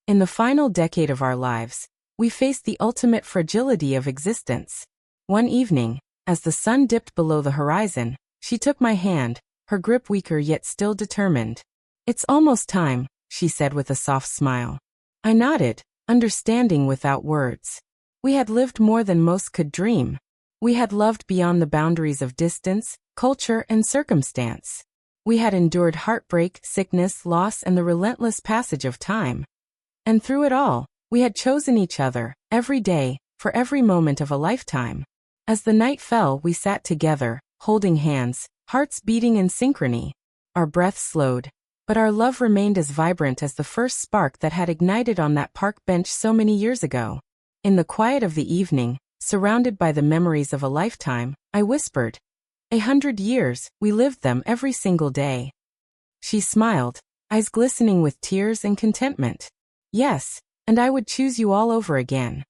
In the final decade of our lives, we faced the ultimate fragility of existence. One evening, as the sun dipped below the horizon, she took my hand, her grip weaker yet still determined. "It's almost time," she said with a soft smile. I nodded, understanding without words. We had lived more than most could dream. We had loved beyond the boundaries of distance, culture, and circumstance. We had endured heartbreak, sickness, loss, and the relentless passage of time. And through it all, we had chosen each other, every day, for every moment of a lifetime. As the night fell, we sat together, holding hands, hearts beating in synchrony. Our breath slowed, but our love remained as vibrant as the first spark that had ignited on that park bench so many years ago. In the quiet of the evening, surrounded by the memories of a lifetime, I whispered, 100 years, we lived them every single day. She smiled, eyes glistening with tears and contentment. Yes, and I would choose you all over again.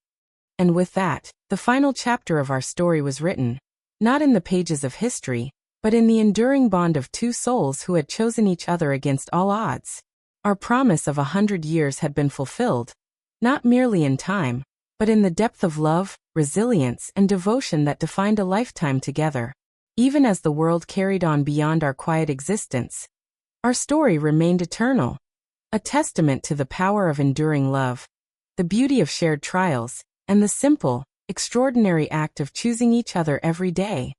And with that, the final chapter of our story was written, not in the pages of history, but in the enduring bond of two souls who had chosen each other against all odds. Our promise of 100 years had been fulfilled, not merely in time, but in the depth of love, resilience, and devotion that defined a lifetime together. Even as the world carried on beyond our quiet existence, our story remained eternal, a testament to the power of enduring love, the beauty of shared trials, and the simple, extraordinary act of choosing each other every day.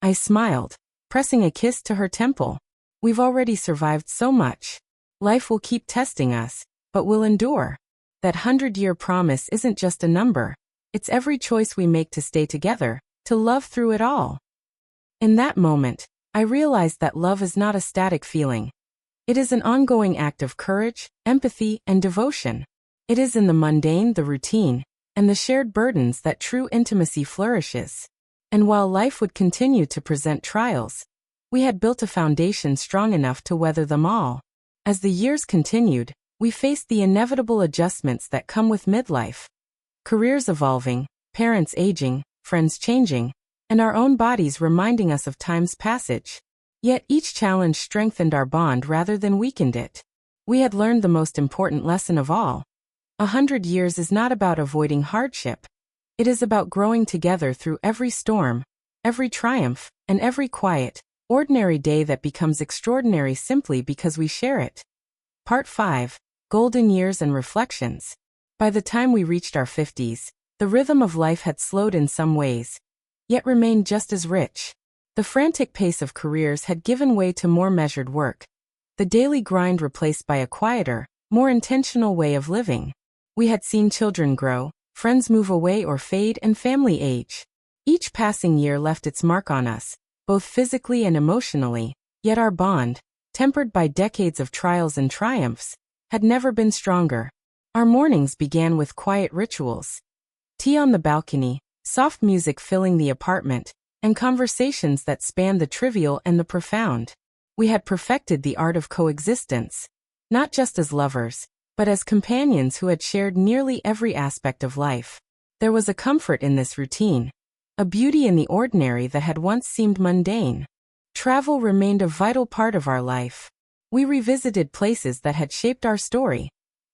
I smiled, pressing a kiss to her temple. We've already survived so much. Life will keep testing us, but we'll endure. That 100-year promise isn't just a number. It's every choice we make to stay together, to love through it all. In that moment, I realized that love is not a static feeling. It is an ongoing act of courage, empathy, and devotion. It is in the mundane, the routine, and the shared burdens that true intimacy flourishes. And while life would continue to present trials, we had built a foundation strong enough to weather them all. As the years continued, we faced the inevitable adjustments that come with midlife. Careers evolving, parents aging, friends changing, and our own bodies reminding us of time's passage. Yet each challenge strengthened our bond rather than weakened it. We had learned the most important lesson of all. 100 years is not about avoiding hardship. It is about growing together through every storm, every triumph, and every quiet, ordinary day that becomes extraordinary simply because we share it. Part 5. Golden Years and Reflections. By the time we reached our 50s, the rhythm of life had slowed in some ways, yet remained just as rich. The frantic pace of careers had given way to more measured work, the daily grind replaced by a quieter, more intentional way of living. We had seen children grow, friends move away or fade, and family age. Each passing year left its mark on us, both physically and emotionally, yet our bond, tempered by decades of trials and triumphs, had never been stronger. Our mornings began with quiet rituals. Tea on the balcony, soft music filling the apartment, and conversations that spanned the trivial and the profound. We had perfected the art of coexistence, not just as lovers, but as companions who had shared nearly every aspect of life. There was a comfort in this routine, a beauty in the ordinary that had once seemed mundane. Travel remained a vital part of our life. We revisited places that had shaped our story.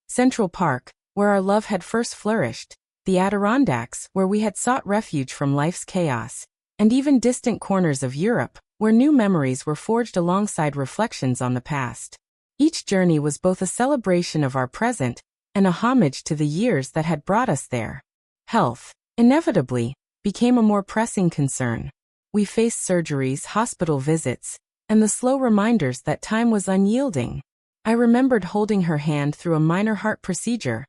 Central Park, where our love had first flourished, the Adirondacks, where we had sought refuge from life's chaos, and even distant corners of Europe, where new memories were forged alongside reflections on the past. Each journey was both a celebration of our present and a homage to the years that had brought us there. Health, inevitably, became a more pressing concern. We faced surgeries, hospital visits, and the slow reminders that time was unyielding. I remembered holding her hand through a minor heart procedure,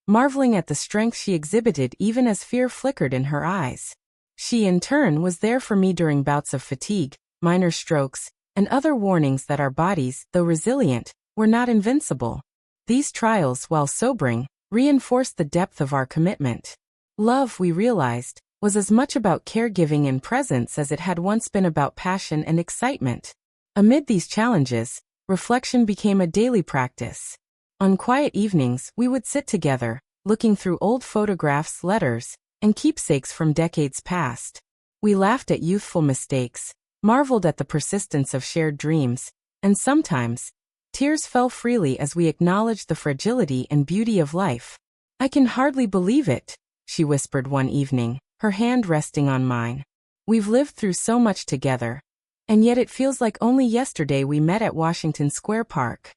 marveling at the strength she exhibited even as fear flickered in her eyes. She, in turn, was there for me during bouts of fatigue, minor strokes, and other warnings that our bodies, though resilient, were not invincible. These trials, while sobering, reinforced the depth of our commitment. Love, we realized, was as much about caregiving and presence as it had once been about passion and excitement. Amid these challenges, reflection became a daily practice. On quiet evenings, we would sit together, looking through old photographs, letters, and keepsakes from decades past. We laughed at youthful mistakes, marveled at the persistence of shared dreams, and sometimes, Tears fell freely as we acknowledged the fragility and beauty of life. "I can hardly believe it," she whispered one evening, her hand resting on mine. "We've lived through so much together. And yet it feels like only yesterday we met at Washington Square Park."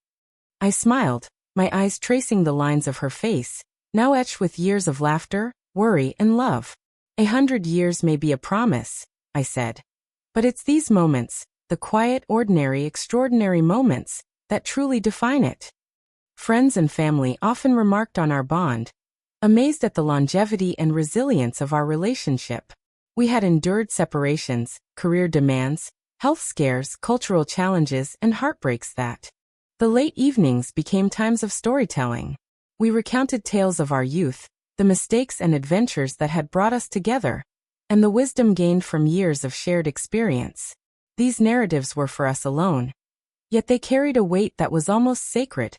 I smiled, my eyes tracing the lines of her face, now etched with years of laughter, worry, and love. "100 years may be a promise," I said. "But it's these moments, the quiet, ordinary, extraordinary moments, that truly define it." Friends and family often remarked on our bond, amazed at the longevity and resilience of our relationship. We had endured separations, career demands, health scares, cultural challenges, and heartbreaks that. The late evenings became times of storytelling. We recounted tales of our youth, the mistakes and adventures that had brought us together, and the wisdom gained from years of shared experience. These narratives were for us alone. Yet they carried a weight that was almost sacred,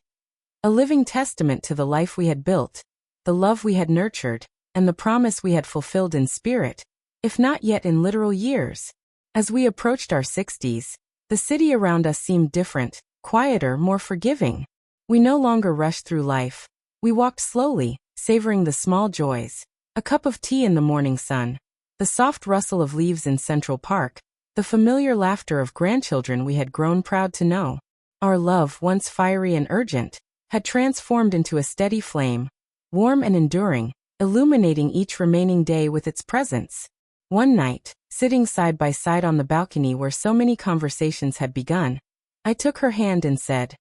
a living testament to the life we had built, the love we had nurtured, and the promise we had fulfilled in spirit, if not yet in literal years. As we approached our 60s, the city around us seemed different, quieter, more forgiving. We no longer rushed through life. We walked slowly, savoring the small joys. A cup of tea in the morning sun, the soft rustle of leaves in Central Park, the familiar laughter of grandchildren we had grown proud to know. Our love, once fiery and urgent, had transformed into a steady flame, warm and enduring, illuminating each remaining day with its presence. One night, sitting side by side on the balcony where so many conversations had begun, I took her hand and said,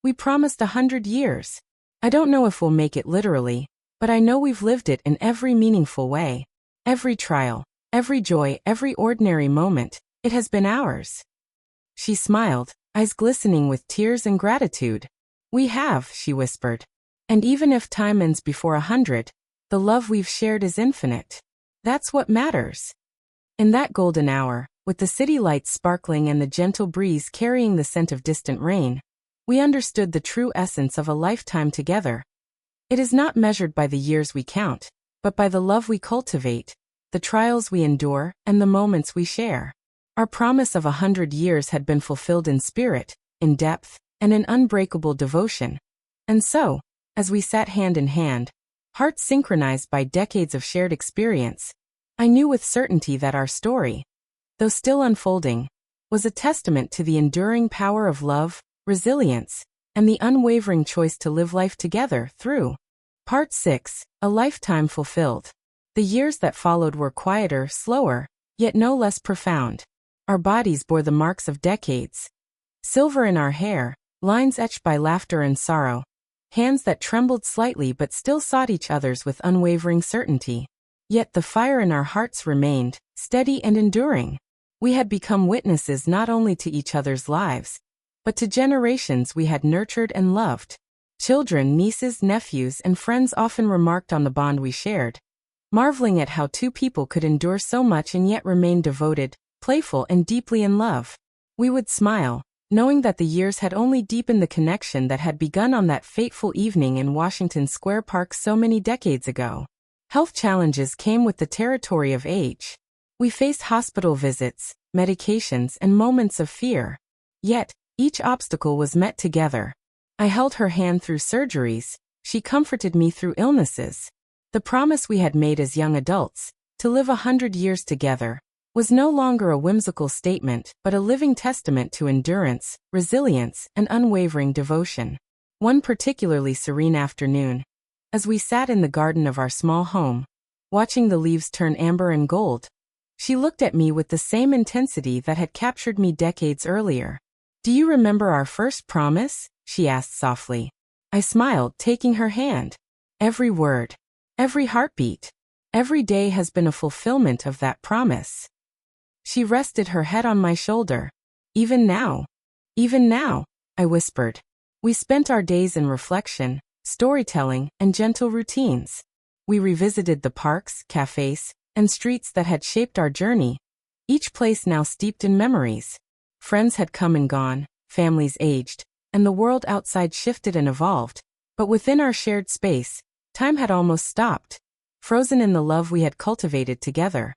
"We promised 100 years. I don't know if we'll make it literally, but I know we've lived it in every meaningful way. Every trial, every joy, every ordinary moment, it has been ours." She smiled, eyes glistening with tears and gratitude. "We have," she whispered. "And even if time ends before 100, the love we've shared is infinite. That's what matters." In that golden hour, with the city lights sparkling and the gentle breeze carrying the scent of distant rain, we understood the true essence of a lifetime together. It is not measured by the years we count, but by the love we cultivate, the trials we endure, and the moments we share. Our promise of 100 years had been fulfilled in spirit, in depth, and in unbreakable devotion. And so, as we sat hand in hand, hearts synchronized by decades of shared experience, I knew with certainty that our story, though still unfolding, was a testament to the enduring power of love, resilience, and the unwavering choice to live life together through. Part 6, A Lifetime Fulfilled. The years that followed were quieter, slower, yet no less profound. Our bodies bore the marks of decades. Silver in our hair, lines etched by laughter and sorrow, hands that trembled slightly but still sought each other's with unwavering certainty. Yet the fire in our hearts remained, steady and enduring. We had become witnesses not only to each other's lives, but to generations we had nurtured and loved. Children, nieces, nephews, and friends often remarked on the bond we shared, marveling at how two people could endure so much and yet remain devoted, playful, and deeply in love. We would smile, knowing that the years had only deepened the connection that had begun on that fateful evening in Washington Square Park so many decades ago. Health challenges came with the territory of age. We faced hospital visits, medications, and moments of fear. Yet, each obstacle was met together. I held her hand through surgeries, she comforted me through illnesses. The promise we had made as young adults, to live 100 years together, was no longer a whimsical statement but a living testament to endurance, resilience, and unwavering devotion. One particularly serene afternoon, as we sat in the garden of our small home, watching the leaves turn amber and gold, she looked at me with the same intensity that had captured me decades earlier. "Do you remember our first promise?" she asked softly. I smiled, taking her hand. "Every word, every heartbeat, every day has been a fulfillment of that promise." She rested her head on my shoulder. Even now, I whispered. We spent our days in reflection, storytelling, and gentle routines. We revisited the parks, cafes, and streets that had shaped our journey, each place now steeped in memories. Friends had come and gone, families aged, and the world outside shifted and evolved, but within our shared space, time had almost stopped, frozen in the love we had cultivated together.